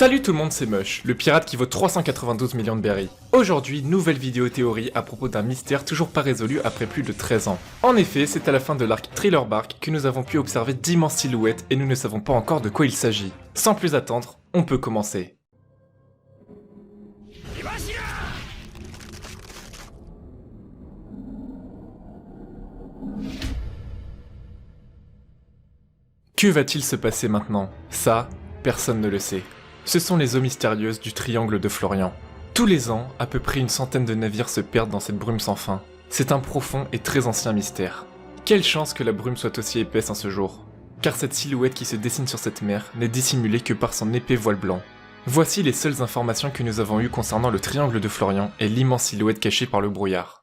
Salut tout le monde, c'est Mush, le pirate qui vaut 392 millions de berries. Aujourd'hui, nouvelle vidéo théorie à propos d'un mystère toujours pas résolu après plus de 13 ans. En effet, c'est à la fin de l'arc Thriller Bark que nous avons pu observer d'immenses silhouettes et nous ne savons pas encore de quoi il s'agit. Sans plus attendre, on peut commencer. Que va-t-il se passer maintenant? Ça, personne ne le sait. Ce sont les eaux mystérieuses du triangle de Florian. Tous les ans, à peu près une centaine de navires se perdent dans cette brume sans fin. C'est un profond et très ancien mystère. Quelle chance que la brume soit aussi épaisse en ce jour. Car cette silhouette qui se dessine sur cette mer n'est dissimulée que par son épais voile blanc. Voici les seules informations que nous avons eues concernant le triangle de Florian et l'immense silhouette cachée par le brouillard.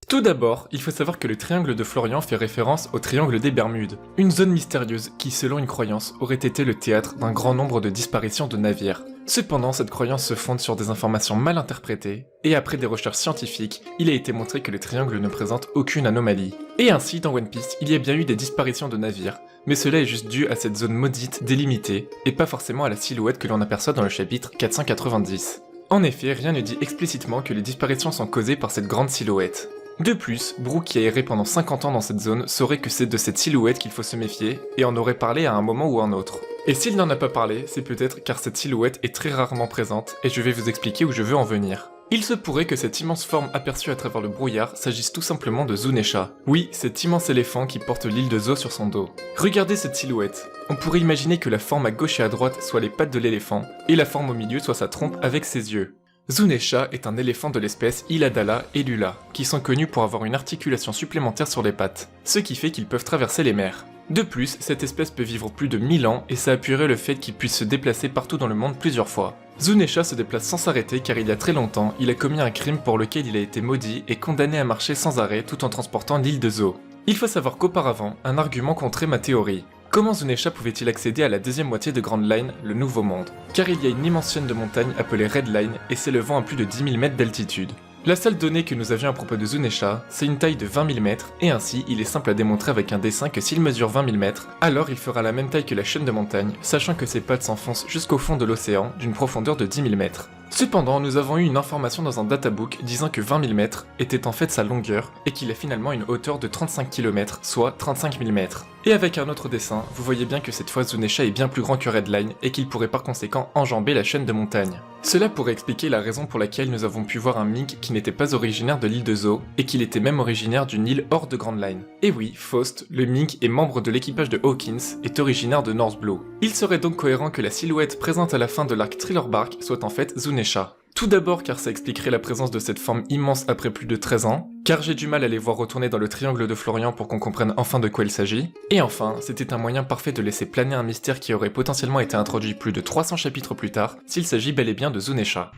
Tout d'abord, il faut savoir que le triangle de Florian fait référence au triangle des Bermudes, une zone mystérieuse qui, selon une croyance, aurait été le théâtre d'un grand nombre de disparitions de navires. Cependant, cette croyance se fonde sur des informations mal interprétées, et après des recherches scientifiques, il a été montré que le triangle ne présente aucune anomalie. Et ainsi, dans One Piece, il y a bien eu des disparitions de navires, mais cela est juste dû à cette zone maudite délimitée, et pas forcément à la silhouette que l'on aperçoit dans le chapitre 490. En effet, rien ne dit explicitement que les disparitions sont causées par cette grande silhouette. De plus, Brook qui a erré pendant 50 ans dans cette zone saurait que c'est de cette silhouette qu'il faut se méfier et en aurait parlé à un moment ou un autre. Et s'il n'en a pas parlé, c'est peut-être car cette silhouette est très rarement présente et je vais vous expliquer où je veux en venir. Il se pourrait que cette immense forme aperçue à travers le brouillard s'agisse tout simplement de Zunesha. Oui, cet immense éléphant qui porte l'île de Zo sur son dos. Regardez cette silhouette. On pourrait imaginer que la forme à gauche et à droite soit les pattes de l'éléphant et la forme au milieu soit sa trompe avec ses yeux. Zunesha est un éléphant de l'espèce Iladala et Lula, qui sont connus pour avoir une articulation supplémentaire sur les pattes, ce qui fait qu'ils peuvent traverser les mers. De plus, cette espèce peut vivre plus de 1000 ans et ça appuierait le fait qu'il puisse se déplacer partout dans le monde plusieurs fois. Zunesha se déplace sans s'arrêter car il y a très longtemps, il a commis un crime pour lequel il a été maudit et condamné à marcher sans arrêt tout en transportant l'île de Zo. Il faut savoir qu'auparavant, un argument contrait ma théorie. Comment Zunesha pouvait-il accéder à la deuxième moitié de Grand Line, le Nouveau Monde? Car il y a une immense chaîne de montagnes appelée Red Line et s'élevant à plus de 10 000 mètres d'altitude. La seule donnée que nous avions à propos de Zunesha, c'est une taille de 20 000 mètres, et ainsi il est simple à démontrer avec un dessin que s'il mesure 20 000 mètres, alors il fera la même taille que la chaîne de montagnes, sachant que ses pattes s'enfoncent jusqu'au fond de l'océan d'une profondeur de 10 000 mètres. Cependant, nous avons eu une information dans un databook disant que 20 000 mètres était en fait sa longueur et qu'il a finalement une hauteur de 35 km, soit 35 000 mètres. Et avec un autre dessin, vous voyez bien que cette fois Zunesha est bien plus grand que Redline et qu'il pourrait par conséquent enjamber la chaîne de montagne. Cela pourrait expliquer la raison pour laquelle nous avons pu voir un mink qui n'était pas originaire de l'île de Zo et qu'il était même originaire d'une île hors de Grand Line. Et oui, Faust, le mink et membre de l'équipage de Hawkins, est originaire de North Blue. Il serait donc cohérent que la silhouette présente à la fin de l'arc Thriller Bark soit en fait Zunesha. Tout d'abord car ça expliquerait la présence de cette forme immense après plus de 13 ans, car j'ai du mal à les voir retourner dans le triangle de Florian pour qu'on comprenne enfin de quoi il s'agit, et enfin, c'était un moyen parfait de laisser planer un mystère qui aurait potentiellement été introduit plus de 300 chapitres plus tard, s'il s'agit bel et bien de Zunesha.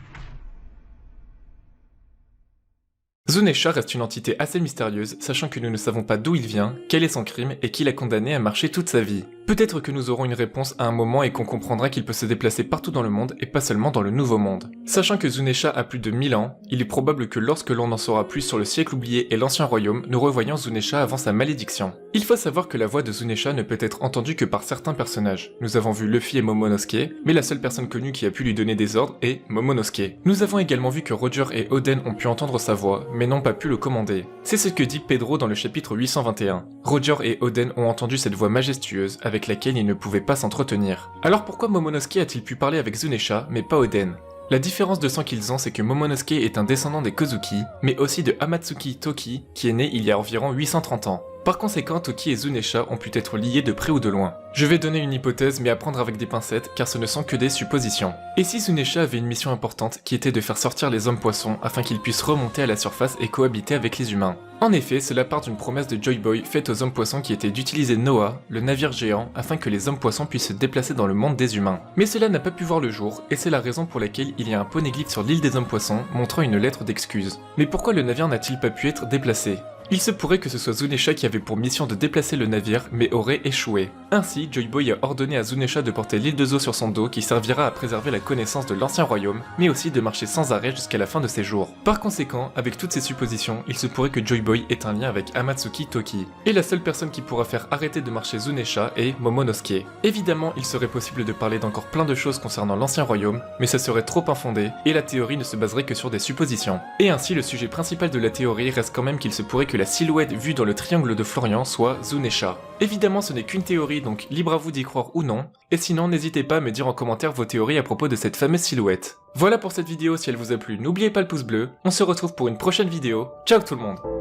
Zunesha reste une entité assez mystérieuse, sachant que nous ne savons pas d'où il vient, quel est son crime et qui l'a condamné à marcher toute sa vie. Peut-être que nous aurons une réponse à un moment et qu'on comprendra qu'il peut se déplacer partout dans le monde et pas seulement dans le Nouveau Monde. Sachant que Zunesha a plus de 1000 ans, il est probable que lorsque l'on en saura plus sur le siècle oublié et l'ancien royaume, nous revoyons Zunesha avant sa malédiction. Il faut savoir que la voix de Zunesha ne peut être entendue que par certains personnages. Nous avons vu Luffy et Momonosuke, mais la seule personne connue qui a pu lui donner des ordres est Momonosuke. Nous avons également vu que Roger et Oden ont pu entendre sa voix, mais n'ont pas pu le commander. C'est ce que dit Pedro dans le chapitre 821. Roger et Oden ont entendu cette voix majestueuse avec laquelle ils ne pouvaient pas s'entretenir. Alors pourquoi Momonosuke a-t-il pu parler avec Zunesha mais pas Oden? La différence de sang qu'ils ont, c'est que Momonosuke est un descendant des Kozuki, mais aussi de Hamatsuki Toki, qui est né il y a environ 830 ans. Par conséquent, Toki et Zunesha ont pu être liés de près ou de loin. Je vais donner une hypothèse mais à prendre avec des pincettes car ce ne sont que des suppositions. Et si Zunesha avait une mission importante qui était de faire sortir les hommes poissons afin qu'ils puissent remonter à la surface et cohabiter avec les humains? En effet, cela part d'une promesse de Joy Boy faite aux hommes poissons qui était d'utiliser Noah, le navire géant, afin que les hommes poissons puissent se déplacer dans le monde des humains. Mais cela n'a pas pu voir le jour et c'est la raison pour laquelle il y a un poneglyphe sur l'île des hommes poissons montrant une lettre d'excuse. Mais pourquoi le navire n'a-t-il pas pu être déplacé? Il se pourrait que ce soit Zunesha qui avait pour mission de déplacer le navire, mais aurait échoué. Ainsi, Joy Boy a ordonné à Zunesha de porter l'île de Zo sur son dos qui servira à préserver la connaissance de l'ancien royaume, mais aussi de marcher sans arrêt jusqu'à la fin de ses jours. Par conséquent, avec toutes ces suppositions, il se pourrait que Joy Boy ait un lien avec Amatsuki Toki. Et la seule personne qui pourra faire arrêter de marcher Zunesha est Momonosuke. Évidemment, il serait possible de parler d'encore plein de choses concernant l'ancien royaume, mais ça serait trop infondé, et la théorie ne se baserait que sur des suppositions. Et ainsi, le sujet principal de la théorie reste quand même qu'il se pourrait que la silhouette vue dans le triangle de Florian soit Zunesha. Évidemment, ce n'est qu'une théorie, donc libre à vous d'y croire ou non, et sinon n'hésitez pas à me dire en commentaire vos théories à propos de cette fameuse silhouette. Voilà pour cette vidéo, si elle vous a plu, n'oubliez pas le pouce bleu, on se retrouve pour une prochaine vidéo, ciao tout le monde!